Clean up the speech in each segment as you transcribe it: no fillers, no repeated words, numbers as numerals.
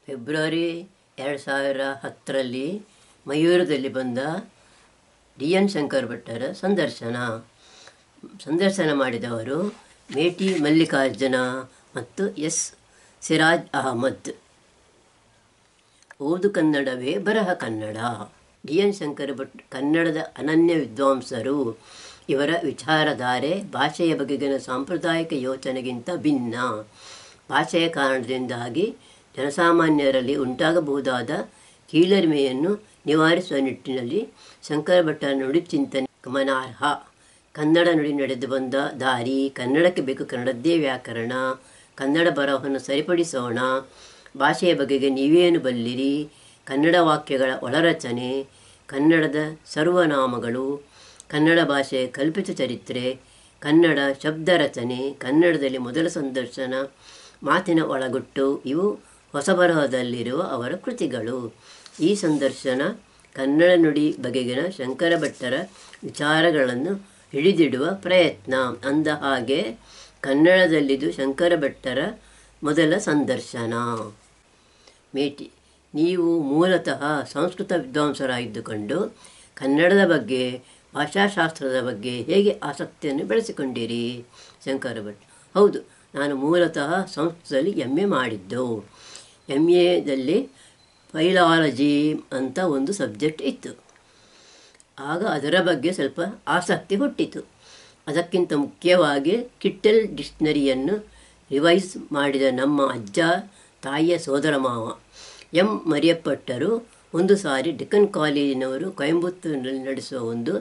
February 2010ರಲ್ಲಿ ಮಯೂರದಲ್ಲಿ ಬಂದ DN. Shankar ಭಟ್ಟರ ಸಂದರ್ಶನ ಮಾಡಿದವರು ಮೇಟಿ ಮಲ್ಲಿಕಾರ್ಜುನ ಮತ್ತು ಎಸ್. ಸಿರಾಜ್ ಅಹಮದ್. ಓದು ಕನ್ನಡವೇ ಬರಹ ಕನ್ನಡ. ಡಿ.ಎನ್. ಶಂಕರ್ ಭಟ್ ಕನ್ನಡದ ಅನನ್ಯ ವಿದ್ವಾಂಸರು. ಇವರ ವಿಚಾರಧಾರೆ ಭಾಷೆಯ ಬಗೆಗಿನ ಸಾಂಪ್ರದಾಯಿಕ ಯೋಚನೆಗಿಂತ ಭಿನ್ನ. ಭಾಷೆಯ ಕಾರಣದಿಂದಾಗಿ ಜನಸಾಮಾನ್ಯರಲ್ಲಿ ಉಂಟಾಗಬಹುದಾದ ಕೀಳರಿಮೆಯನ್ನು ನಿವಾರಿಸುವ ನಿಟ್ಟಿನಲ್ಲಿ ಶಂಕರ ಭಟ್ಟರ ನುಡಿ ಚಿಂತನೆ ಗಮನಾರ್ಹ. ಕನ್ನಡ ನುಡಿ ನಡೆದು ಬಂದ ದಾರಿ, ಕನ್ನಡಕ್ಕೆ ಬೇಕು ಕನ್ನಡದ್ದೇ ವ್ಯಾಕರಣ, ಕನ್ನಡ ಬರಹವನ್ನು ಸರಿಪಡಿಸೋಣ, ಭಾಷೆಯ ಬಗೆಗೆ ನೀವೇನು ಬಲ್ಲಿರಿ, ಕನ್ನಡ ವಾಕ್ಯಗಳ ಒಳರಚನೆ, ಕನ್ನಡದ ಸರ್ವನಾಮಗಳು, ಕನ್ನಡ ಭಾಷೆಯ ಕಲ್ಪಿತ ಚರಿತ್ರೆ, ಕನ್ನಡ ಶಬ್ದ ರಚನೆ, ಕನ್ನಡದಲ್ಲಿ ಮೊದಲ ಸಂದರ್ಶನ, ಮಾತಿನ ಒಳಗುಟ್ಟು ಇವು ಹೊಸ ಬರಹದಲ್ಲಿರುವ ಅವರ ಕೃತಿಗಳು. ಈ ಸಂದರ್ಶನ ಕನ್ನಡ ನುಡಿ ಬಗೆಗಿನ ಶಂಕರ ಭಟ್ಟರ ವಿಚಾರಗಳನ್ನು ಹಿಡಿದಿಡುವ ಪ್ರಯತ್ನ. ಅಂದ ಹಾಗೆ ಕನ್ನಡದಲ್ಲಿದು ಶಂಕರ ಭಟ್ಟರ ಮೊದಲ ಸಂದರ್ಶನ. ಮೇಟಿ: ನೀವು ಮೂಲತಃ ಸಂಸ್ಕೃತ ವಿದ್ವಾಂಸರಾಗಿದ್ದುಕೊಂಡು ಕನ್ನಡದ ಬಗ್ಗೆ, ಭಾಷಾಶಾಸ್ತ್ರದ ಬಗ್ಗೆ ಹೇಗೆ ಆಸಕ್ತಿಯನ್ನು ಬೆಳೆಸಿಕೊಂಡಿರಿ? ಶಂಕರ ಭಟ್: ಹೌದು, ನಾನು ಮೂಲತಃ ಸಂಸ್ಕೃತದಲ್ಲಿ MA ಮಾಡಿದ್ದು. MAದಲ್ಲಿ ಫೈಲಾಲಜಿ ಅಂತ ಒಂದು ಸಬ್ಜೆಕ್ಟ್ ಇತ್ತು. ಆಗ ಅದರ ಬಗ್ಗೆ ಸ್ವಲ್ಪ ಆಸಕ್ತಿ ಹುಟ್ಟಿತು. ಅದಕ್ಕಿಂತ ಮುಖ್ಯವಾಗಿ ಕಿಟ್ಟೆಲ್ ಡಿಕ್ಷನರಿಯನ್ನು ರಿವೈಸ್ ಮಾಡಿದ ನಮ್ಮ ಅಜ್ಜ ತಾಯಿಯ ಸೋದರ ಮಾವ ಎಂ. ಮರಿಯಪ್ಪಟ್ಟರು ಒಂದು ಸಾರಿ ಡೆಕ್ಕನ್ ಕಾಲೇಜಿನವರು ಕೊಯಂಬತ್ತೂರಿನಲ್ಲಿ ನಡೆಸುವ ಒಂದು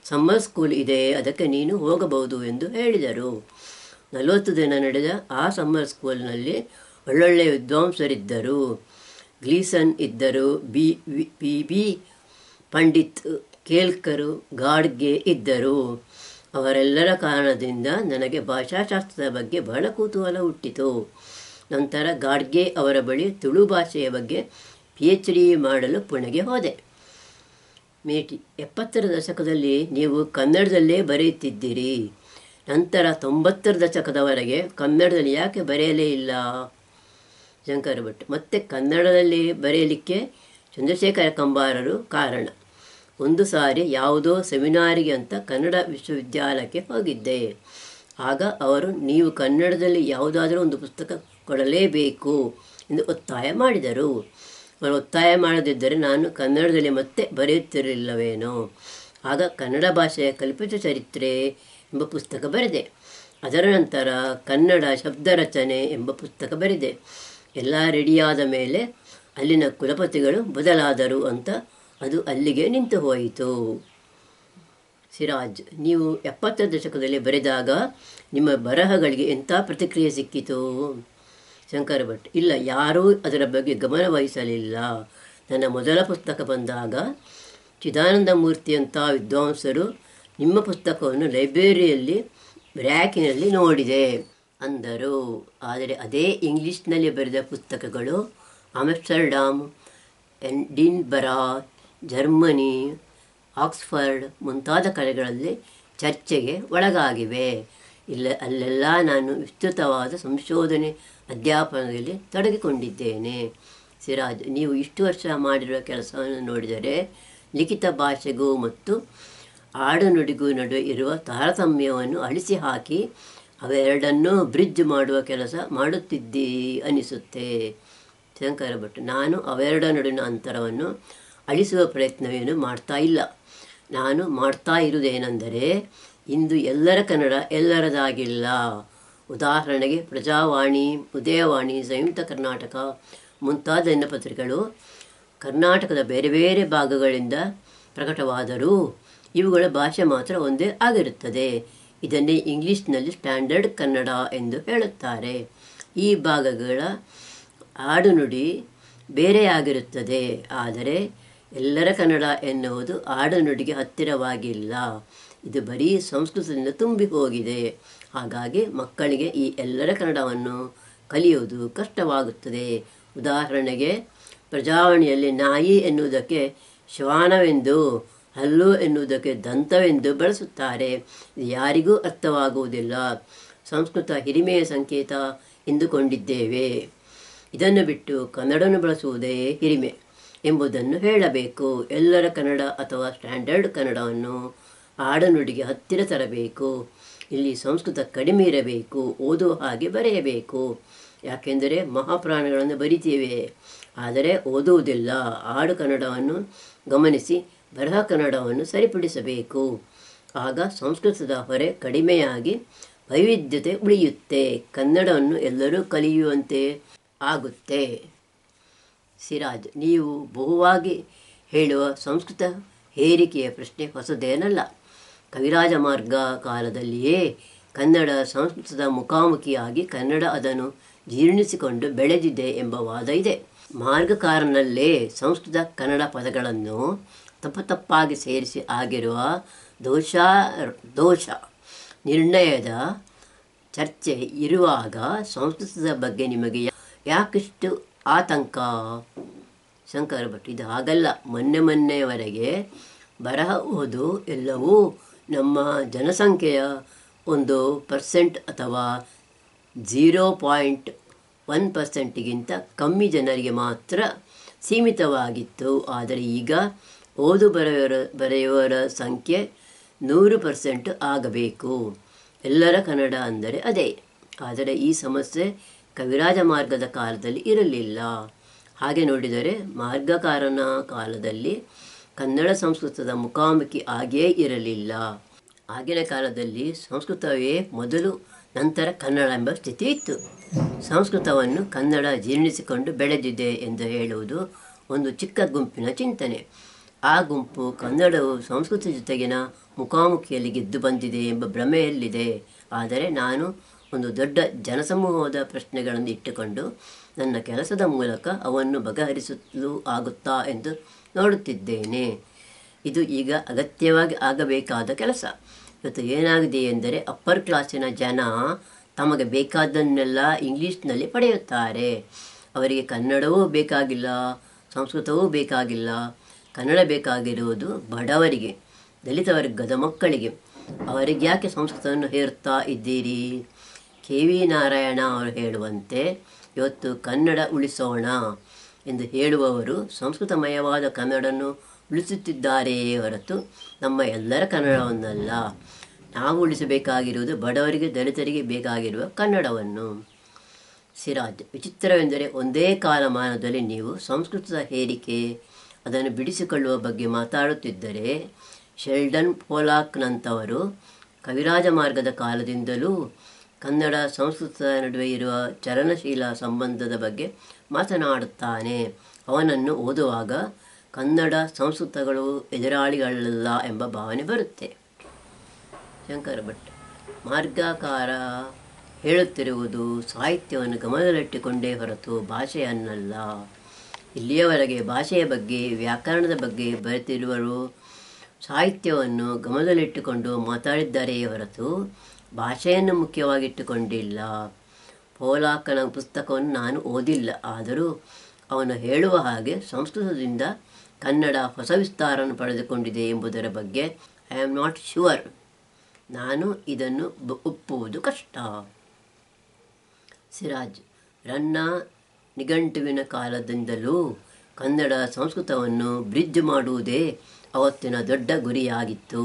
ಸಮ್ಮರ್ ಸ್ಕೂಲ್ ಇದೆ, ಅದಕ್ಕೆ ನೀನು ಹೋಗಬಹುದು ಎಂದು ಹೇಳಿದರು. 40 ದಿನ ನಡೆದ ಆ ಸಮ್ಮರ್ ಸ್ಕೂಲ್ನಲ್ಲಿ ಒಳ್ಳೊಳ್ಳೆಯ ವಿದ್ವಾಂಸರಿದ್ದರು. ಗ್ಲೀಸನ್ ಇದ್ದರು, ಬಿ ಪಂಡಿತ್, ಕೇಲ್ಕರು, ಗಾಡ್ಗೆ ಇದ್ದರು. ಅವರೆಲ್ಲರ ಕಾರಣದಿಂದ ನನಗೆ ಭಾಷಾಶಾಸ್ತ್ರದ ಬಗ್ಗೆ ಬಹಳ ಕುತೂಹಲ ಹುಟ್ಟಿತು. ನಂತರ ಗಾಡ್ಗೆ ಅವರ ಬಳಿ ತುಳು ಭಾಷೆಯ ಬಗ್ಗೆ PhD ಮಾಡಲು ಪುಣೆಗೆ ಹೋದೆ. ಮೇಟಿ: 70ರ ದಶಕದಲ್ಲಿ ನೀವು ಕನ್ನಡದಲ್ಲೇ ಬರೆಯುತ್ತಿದ್ದಿರಿ. ನಂತರ 90ರ ದಶಕದವರೆಗೆ ಕನ್ನಡದಲ್ಲಿ ಯಾಕೆ ಬರೆಯಲೇ ಇಲ್ಲ? ಶಂಕರ ಭಟ್: ಮತ್ತೆ ಕನ್ನಡದಲ್ಲಿ ಬರೆಯಲಿಕ್ಕೆ ಚಂದ್ರಶೇಖರ ಕಂಬಾರರು ಕಾರಣ. ಒಂದು ಸಾರಿ ಯಾವುದೋ ಸೆಮಿನಾರಿಗೆ ಅಂತ ಕನ್ನಡ ವಿಶ್ವವಿದ್ಯಾಲಯಕ್ಕೆ ಹೋಗಿದ್ದೆ. ಆಗ ಅವರು ನೀವು ಕನ್ನಡದಲ್ಲಿ ಯಾವುದಾದರೂ ಒಂದು ಪುಸ್ತಕ ಕೊಡಲೇಬೇಕು ಎಂದು ಒತ್ತಾಯ ಮಾಡಿದರು. ಅವರು ಒತ್ತಾಯ ಮಾಡದಿದ್ದರೆ ನಾನು ಕನ್ನಡದಲ್ಲಿ ಮತ್ತೆ ಬರೆಯುತ್ತಿರಲಿಲ್ಲವೇನೋ. ಆಗ ಕನ್ನಡ ಭಾಷೆಯ ಕಲ್ಪಿತ ಚರಿತ್ರೆ ಎಂಬ ಪುಸ್ತಕ ಬರೆದೆ. ಅದರ ನಂತರ ಕನ್ನಡ ಶಬ್ದ ರಚನೆ ಎಂಬ ಪುಸ್ತಕ ಬರೆದೆ. ಎಲ್ಲ ರೆಡಿಯಾದ ಮೇಲೆ ಅಲ್ಲಿನ ಕುಲಪತಿಗಳು ಬದಲಾದರು ಅಂತ ಅದು ಅಲ್ಲಿಗೆ ನಿಂತು ಹೋಯಿತು. ಸಿರಾಜ್: ನೀವು 70ರ ದಶಕದಲ್ಲಿ ಬರೆದಾಗ ನಿಮ್ಮ ಬರಹಗಳಿಗೆ ಎಂಥ ಪ್ರತಿಕ್ರಿಯೆ ಸಿಕ್ಕಿತು? ಶಂಕರ ಭಟ್: ಇಲ್ಲ, ಯಾರೂ ಅದರ ಬಗ್ಗೆ ಗಮನ ವಹಿಸಲಿಲ್ಲ. ನನ್ನ ಮೊದಲ ಪುಸ್ತಕ ಬಂದಾಗ ಚಿದಾನಂದ ಮೂರ್ತಿಯಂಥ ವಿದ್ವಾಂಸರು ನಿಮ್ಮ ಪುಸ್ತಕವನ್ನು ಲೈಬ್ರರಿಯಲ್ಲಿ ರ್ಯಾಕಿನಲ್ಲಿ ನೋಡಿದೆ ಅಂದರು. ಆದರೆ ಅದೇ ಇಂಗ್ಲಿಷ್ನಲ್ಲಿ ಬರೆದ ಪುಸ್ತಕಗಳು ಆಮ್ಸ್ಟರ್ಡ್ಯಾಮ್, ಎಡಿನ್ಬರಾ, ಜರ್ಮನಿ, ಆಕ್ಸ್ಫರ್ಡ್ ಮುಂತಾದ ಕಡೆಗಳಲ್ಲಿ ಚರ್ಚೆಗೆ ಒಳಗಾಗಿವೆ. ಅಲ್ಲೆಲ್ಲ ನಾನು ವಿಸ್ತೃತವಾದ ಸಂಶೋಧನೆ ಅಧ್ಯಾಪನದಲ್ಲಿ ತೊಡಗಿಕೊಂಡಿದ್ದೇನೆ. ಸಿರಾಜ್: ನೀವು ಇಷ್ಟು ವರ್ಷ ಮಾಡಿರುವ ಕೆಲಸವನ್ನು ನೋಡಿದರೆ ಲಿಖಿತ ಭಾಷೆಗೂ ಮತ್ತು ಆಡುನುಡಿಗೂ ನಡುವೆ ಇರುವ ತಾರತಮ್ಯವನ್ನು ಅಳಿಸಿ ಹಾಕಿ ಅವೆರಡನ್ನೂ ಬ್ರಿಡ್ಜ್ ಮಾಡುವ ಕೆಲಸ ಮಾಡುತ್ತಿದ್ದೀ ಅನಿಸುತ್ತೆ. ಶಂಕರ ಭಟ್: ನಾನು ಅವೆರಡ ನಡುವಿನ ಅಂತರವನ್ನು ಅಳಿಸುವ ಪ್ರಯತ್ನವೇನು ಮಾಡ್ತಾ ಇಲ್ಲ. ನಾನು ಮಾಡ್ತಾ ಇರುವುದೇನೆಂದರೆ, ಇಂದು ಎಲ್ಲರ ಕನ್ನಡ ಎಲ್ಲರದಾಗಿಲ್ಲ. ಉದಾಹರಣೆಗೆ ಪ್ರಜಾವಾಣಿ, ಉದಯವಾಣಿ, ಸಂಯುಕ್ತ ಕರ್ನಾಟಕ ಮುಂತಾದ ದಿನಪತ್ರಿಕೆಗಳು ಕರ್ನಾಟಕದ ಬೇರೆ ಬೇರೆ ಭಾಗಗಳಿಂದ ಪ್ರಕಟವಾದರೂ ಇವುಗಳ ಭಾಷೆ ಮಾತ್ರ ಒಂದೇ ಆಗಿರುತ್ತದೆ. ಇದನ್ನೇ ಇಂಗ್ಲಿಷ್ನಲ್ಲಿ ಸ್ಟ್ಯಾಂಡರ್ಡ್ ಕನ್ನಡ ಎಂದು ಹೇಳುತ್ತಾರೆ. ಈ ಭಾಗಗಳ ಆಡುನುಡಿ ಬೇರೆಯಾಗಿರುತ್ತದೆ. ಆದರೆ ಎಲ್ಲರ ಕನ್ನಡ ಎನ್ನುವುದು ಆಡುನುಡಿಗೆ ಹತ್ತಿರವಾಗಿಲ್ಲ. ಇದು ಬರೀ ಸಂಸ್ಕೃತದಿಂದ ತುಂಬಿ ಹೋಗಿದೆ. ಹಾಗಾಗಿ ಮಕ್ಕಳಿಗೆ ಈ ಎಲ್ಲರ ಕನ್ನಡವನ್ನು ಕಲಿಯುವುದು ಕಷ್ಟವಾಗುತ್ತದೆ. ಉದಾಹರಣೆಗೆ ಪ್ರಜಾವಾಣಿಯಲ್ಲಿ ನಾಯಿ ಎನ್ನುವುದಕ್ಕೆ ಶ್ವಾನವೆಂದು, ಹಲ್ಲು ಎನ್ನುವುದಕ್ಕೆ ದಂತವೆಂದು ಬಳಸುತ್ತಾರೆ. ಇದು ಯಾರಿಗೂ ಅರ್ಥವಾಗುವುದಿಲ್ಲ. ಸಂಸ್ಕೃತ ಹಿರಿಮೆಯ ಸಂಕೇತ ಎಂದುಕೊಂಡಿದ್ದೇವೆ. ಇದನ್ನು ಬಿಟ್ಟು ಕನ್ನಡವನ್ನು ಬಳಸುವುದೇ ಹಿರಿಮೆ ಎಂಬುದನ್ನು ಹೇಳಬೇಕು. ಎಲ್ಲರ ಕನ್ನಡ ಅಥವಾ ಸ್ಟ್ಯಾಂಡರ್ಡ್ ಕನ್ನಡವನ್ನು ಆಡನುಡಿಗೆ ಹತ್ತಿರ ತರಬೇಕು. ಇಲ್ಲಿ ಸಂಸ್ಕೃತ ಕಡಿಮೆ ಇರಬೇಕು, ಓದುವ ಹಾಗೆ ಬರೆಯಬೇಕು. ಯಾಕೆಂದರೆ ಮಹಾಪುರಾಣಗಳನ್ನು ಬರಿತೀವಿ, ಆದರೆ ಓದುವುದಿಲ್ಲ. ಆಡು ಕನ್ನಡವನ್ನು ಗಮನಿಸಿ ಬರಹ ಕನ್ನಡವನ್ನು ಸರಿಪಡಿಸಬೇಕು. ಆಗ ಸಂಸ್ಕೃತದ ಹೊರೆ ಕಡಿಮೆಯಾಗಿ ವೈವಿಧ್ಯತೆ ಉಳಿಯುತ್ತೆ. ಕನ್ನಡವನ್ನು ಎಲ್ಲರೂ ಕಲಿಯುವಂತೆ ಆಗುತ್ತೆ. ಸಿರಾಜ್, ನೀವು ಬಹುವಾಗಿ ಹೇಳುವ ಸಂಸ್ಕೃತ ಹೇರಿಕೆಯ ಪ್ರಶ್ನೆ ಹೊಸದೇನಲ್ಲ. ಕವಿರಾಜ ಮಾರ್ಗ ಕಾಲದಲ್ಲಿಯೇ ಕನ್ನಡ ಸಂಸ್ಕೃತದ ಮುಖಾಮುಖಿಯಾಗಿ ಕನ್ನಡ ಅದನ್ನು ಜೀರ್ಣಿಸಿಕೊಂಡು ಬೆಳೆದಿದೆ ಎಂಬ ವಾದ ಇದೆ. ಮಾರ್ಗಕಾರನಲ್ಲೇ ಸಂಸ್ಕೃತ ಕನ್ನಡ ಪದಗಳನ್ನು ತಪ್ಪಾಗಿ ಸೇರಿಸಿ ಆಗಿರುವ ದೋಷ ನಿರ್ಣಯದ ಚರ್ಚೆ ಇರುವಾಗ ಸಂಸ್ಕೃತದ ಬಗ್ಗೆ ನಿಮಗೆ ಯಾಕಿಷ್ಟು ಆತಂಕ? ಶಂಕರ ಭಟ್, ಇದು ಹಾಗಲ್ಲ. ಮೊನ್ನೆಯವರೆಗೆ ಬರಹ ಓದು ಎಲ್ಲವೂ ನಮ್ಮ ಜನಸಂಖ್ಯೆಯ 1% ಅಥವಾ 0.1%ಗಿಂತ ಕಮ್ಮಿ ಜನರಿಗೆ ಮಾತ್ರ ಸೀಮಿತವಾಗಿತ್ತು. ಆದರೆ ಈಗ ಓದು ಬರೆಯುವವರ ಸಂಖ್ಯೆ 100% ಆಗಬೇಕು. ಎಲ್ಲರ ಕನ್ನಡ ಅಂದರೆ ಅದೇ. ಆದರೆ ಈ ಸಮಸ್ಯೆ ಕವಿರಾಜ ಮಾರ್ಗದ ಕಾಲದಲ್ಲಿ ಇರಲಿಲ್ಲ. ಹಾಗೆ ನೋಡಿದರೆ ಮಾರ್ಗಕಾರನ ಕಾಲದಲ್ಲಿ ಕನ್ನಡ ಸಂಸ್ಕೃತದ ಮುಖಾಮುಖಿ ಆಗಿಯೇ ಇರಲಿಲ್ಲ. ಆಗಿನ ಕಾಲದಲ್ಲಿ ಸಂಸ್ಕೃತವೇ ಮೊದಲು, ನಂತರ ಕನ್ನಡ ಎಂಬ ಸ್ಥಿತಿ ಇತ್ತು. ಸಂಸ್ಕೃತವನ್ನು ಕನ್ನಡ ಜೀರ್ಣಿಸಿಕೊಂಡು ಬೆಳೆದಿದೆ ಎಂದು ಹೇಳುವುದು ಒಂದು ಚಿಕ್ಕ ಗುಂಪಿನ ಚಿಂತನೆ. ಆ ಗುಂಪು ಕನ್ನಡವು ಸಂಸ್ಕೃತ ಜೊತೆಗಿನ ಮುಖಾಮುಖಿಯಲ್ಲಿ ಗೆದ್ದು ಬಂದಿದೆ ಎಂಬ ಭ್ರಮೆಯಲ್ಲಿದೆ. ಆದರೆ ನಾನು ಒಂದು ದೊಡ್ಡ ಜನಸಮೂಹದ ಪ್ರಶ್ನೆಗಳನ್ನು ಇಟ್ಟುಕೊಂಡು ನನ್ನ ಕೆಲಸದ ಮೂಲಕ ಅವನ್ನು ಬಗೆಹರಿಸಲು ಆಗುತ್ತಾ ಎಂದು ನೋಡುತ್ತಿದ್ದೇನೆ. ಇದು ಈಗ ಅಗತ್ಯವಾಗಿ ಆಗಬೇಕಾದ ಕೆಲಸ. ಇವತ್ತು ಏನಾಗಿದೆ ಎಂದರೆ ಅಪ್ಪರ್ ಕ್ಲಾಸಿನ ಜನ ತಮಗೆ ಬೇಕಾದ್ದನ್ನೆಲ್ಲ ಇಂಗ್ಲೀಷ್ನಲ್ಲಿ ಪಡೆಯುತ್ತಾರೆ. ಅವರಿಗೆ ಕನ್ನಡವೂ ಬೇಕಾಗಿಲ್ಲ, ಸಂಸ್ಕೃತವೂ ಬೇಕಾಗಿಲ್ಲ. ಕನ್ನಡ ಬೇಕಾಗಿರುವುದು ಬಡವರಿಗೆ, ದಲಿತ ವರ್ಗದ ಮಕ್ಕಳಿಗೆ. ಅವರಿಗೆ ಯಾಕೆ ಸಂಸ್ಕೃತವನ್ನು ಹೇರುತ್ತಾ ಇದ್ದೀರಿ? KV ನಾರಾಯಣ ಅವರು ಹೇಳುವಂತೆ ಇವತ್ತು ಕನ್ನಡ ಉಳಿಸೋಣ ಎಂದು ಹೇಳುವವರು ಸಂಸ್ಕೃತಮಯವಾದ ಕನ್ನಡವನ್ನು ಉಳಿಸುತ್ತಿದ್ದಾರೆಯೇ ಹೊರತು ನಮ್ಮ ಎಲ್ಲರ ಕನ್ನಡವನ್ನಲ್ಲ. ನಾವು ಉಳಿಸಬೇಕಾಗಿರುವುದು ಬಡವರಿಗೆ, ದಲಿತರಿಗೆ ಬೇಕಾಗಿರುವ ಕನ್ನಡವನ್ನು. ಸಿರಾಜ್, ವಿಚಿತ್ರವೆಂದರೆ ಒಂದೇ ಕಾಲಮಾನದಲ್ಲಿ ನೀವು ಸಂಸ್ಕೃತದ ಹೇರಿಕೆ, ಅದನ್ನು ಬಿಡಿಸಿಕೊಳ್ಳುವ ಬಗ್ಗೆ ಮಾತಾಡುತ್ತಿದ್ದರೆ ಶೆಲ್ಡನ್ ಪೋಲಾಕ್ನಂಥವರು ಕವಿರಾಜ ಮಾರ್ಗದ ಕಾಲದಿಂದಲೂ ಕನ್ನಡ ಸಂಸ್ಕೃತದ ನಡುವೆ ಇರುವ ಚಲನಶೀಲ ಸಂಬಂಧದ ಬಗ್ಗೆ ಮಾತನಾಡುತ್ತಾನೆ. ಅವನನ್ನು ಓದುವಾಗ ಕನ್ನಡ ಸಂಸ್ಕೃತಗಳು ಎದುರಾಳಿಗಳಲ್ಲ ಎಂಬ ಭಾವನೆ ಬರುತ್ತೆ. ಶಂಕರ ಭಟ್, ಮಾರ್ಗಕಾರ ಹೇಳುತ್ತಿರುವುದು ಸಾಹಿತ್ಯವನ್ನು ಗಮನದಲ್ಲಿಟ್ಟುಕೊಂಡೇ ಹೊರತು ಭಾಷೆಯನ್ನಲ್ಲ. ಇಲ್ಲಿಯವರೆಗೆ ಭಾಷೆಯ ಬಗ್ಗೆ, ವ್ಯಾಕರಣದ ಬಗ್ಗೆ ಬರೆತಿರುವರು ಸಾಹಿತ್ಯವನ್ನು ಗಮನದಲ್ಲಿಟ್ಟುಕೊಂಡು ಮಾತಾಡಿದ್ದಾರೆಯೇ ಹೊರತು ಭಾಷೆಯನ್ನು ಮುಖ್ಯವಾಗಿಟ್ಟುಕೊಂಡಿಲ್ಲ. ಪೋಲಾಕನ ಪುಸ್ತಕವನ್ನು ನಾನು ಓದಿಲ್ಲ. ಆದರೂ ಅವನು ಹೇಳುವ ಹಾಗೆ ಸಂಸ್ಕೃತದಿಂದ ಕನ್ನಡ ಹೊಸ ವಿಸ್ತಾರವನ್ನು ಪಡೆದುಕೊಂಡಿದೆ ಎಂಬುದರ ಬಗ್ಗೆ ಐ ಆಮ್ ನಾಟ್ ಶ್ಯೂರ್. ನಾನು ಇದನ್ನು ಒಪ್ಪುವುದು ಕಷ್ಟ. ಸಿರಾಜ್, ರನ್ನ ನಿಘಂಟುವಿನ ಕಾಲದಿಂದಲೂ ಕನ್ನಡ ಸಂಸ್ಕೃತವನ್ನು ಬ್ರಿಡ್ಜ್ ಮಾಡುವುದೇ ಅವತ್ತಿನ ದೊಡ್ಡ ಗುರಿಯಾಗಿತ್ತು.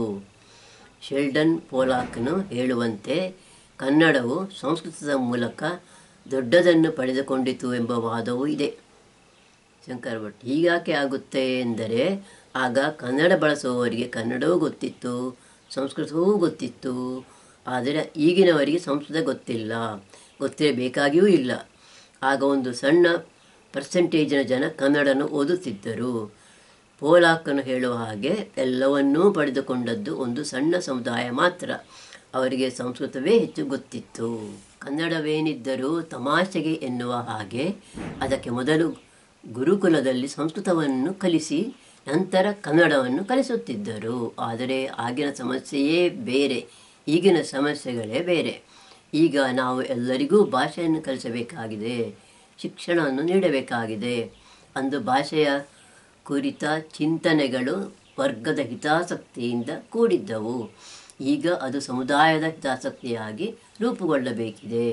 ಶೆಲ್ಡನ್ ಪೋಲಾಕ್ನು ಹೇಳುವಂತೆ ಕನ್ನಡವು ಸಂಸ್ಕೃತದ ಮೂಲಕ ದೊಡ್ಡದನ್ನು ಪಡೆದುಕೊಂಡಿತು ಎಂಬ ವಾದವೂ ಇದೆ. ಶಂಕರ ಭಟ್, ಹೀಗಾಕೆ ಆಗುತ್ತೆ ಎಂದರೆ ಆಗ ಕನ್ನಡ ಬಳಸುವವರಿಗೆ ಕನ್ನಡವೂ ಗೊತ್ತಿತ್ತು, ಸಂಸ್ಕೃತವೂ ಗೊತ್ತಿತ್ತು. ಆದರೆ ಈಗಿನವರಿಗೆ ಸಂಸ್ಕೃತ ಗೊತ್ತಿರಬೇಕಾಗಿಯೂ ಇಲ್ಲ. ಆಗ ಒಂದು ಸಣ್ಣ ಪರ್ಸೆಂಟೇಜಿನ ಜನ ಕನ್ನಡನ್ನು ಓದುತ್ತಿದ್ದರು. ಪೋಲಾಕನು ಹೇಳುವ ಹಾಗೆ ಎಲ್ಲವನ್ನೂ ಪಡೆದುಕೊಂಡದ್ದು ಒಂದು ಸಣ್ಣ ಸಮುದಾಯ ಮಾತ್ರ. ಅವರಿಗೆ ಸಂಸ್ಕೃತವೇ ಹೆಚ್ಚು ಗೊತ್ತಿತ್ತು. ಕನ್ನಡವೇನಿದ್ದರೂ ತಮಾಷೆಗೆ ಎನ್ನುವ ಹಾಗೆ ಅದಕ್ಕೆ ಮೊದಲು ಗುರುಕುಲದಲ್ಲಿ ಸಂಸ್ಕೃತವನ್ನು ಕಲಿಸಿ ನಂತರ ಕನ್ನಡವನ್ನು ಕಲಿಸುತ್ತಿದ್ದರು. ಆದರೆ ಆಗಿನ ಸಮಸ್ಯೆಯೇ ಬೇರೆ, ಈಗಿನ ಸಮಸ್ಯೆಗಳೇ ಬೇರೆ. ಈಗ ನಾವು ಎಲ್ಲರಿಗೂ ಭಾಷೆಯನ್ನು ಕಲಿಸಬೇಕಾಗಿದೆ, ಶಿಕ್ಷಣವನ್ನು ನೀಡಬೇಕಾಗಿದೆ. ಅಂದು ಭಾಷೆಯ ಕುರಿತ ಚಿಂತನೆಗಳು ವರ್ಗದ ಹಿತಾಸಕ್ತಿಯಿಂದ ಕೂಡಿದ್ದವು. ಈಗ ಅದು ಸಮುದಾಯದ ಹಿತಾಸಕ್ತಿಯಾಗಿ ರೂಪುಗೊಳ್ಳಬೇಕಿದೆ.